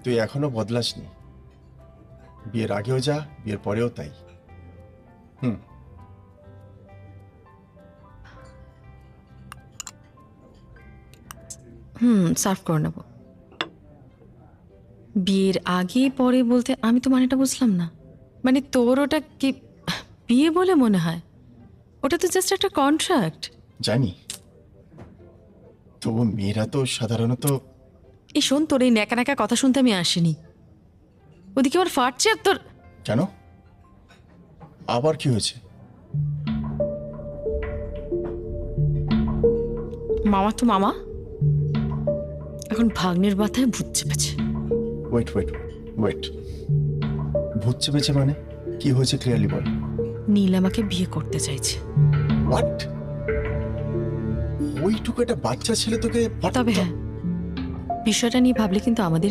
তুই এখনো বদলাসনি। বিয়ের আগেও যা, বিয়ের পরেও তাই। সার্ভ করে নেব। বিয়ের আগে পরে বলতে আমি তো মানেটা বুঝলাম না। মানে তোর ওটা কি বিয়ে বলে মনে হয়? ওটা তো জাস্ট একটা কন্ট্রাক্ট। জানি, তবু মেয়েরা তো সাধারণত। এই শোন, তোর এই ন্যাকা ন্যাকা কথা শুনতে আমি আসিনি। ওদিকে আমার ফাটছে আর তোর। কেন, আবার কি হয়েছে? মামা তো মামা, এখন ভাগ্নের মাথায় ভূত চেপেছে। ওয়েট ওয়েট ওয়েট, ভূত চেপেছে মানে? কি হয়েছে ক্লিয়ারলি বল। নীল আমাকে বিয়ে করতে চাইছে। হোয়াট? ওইটুকু একটা বাচ্চা ছেলে তোকে? তবে হ্যাঁ, বিষয়টা নিয়ে ভাবলে কিন্তু আমাদের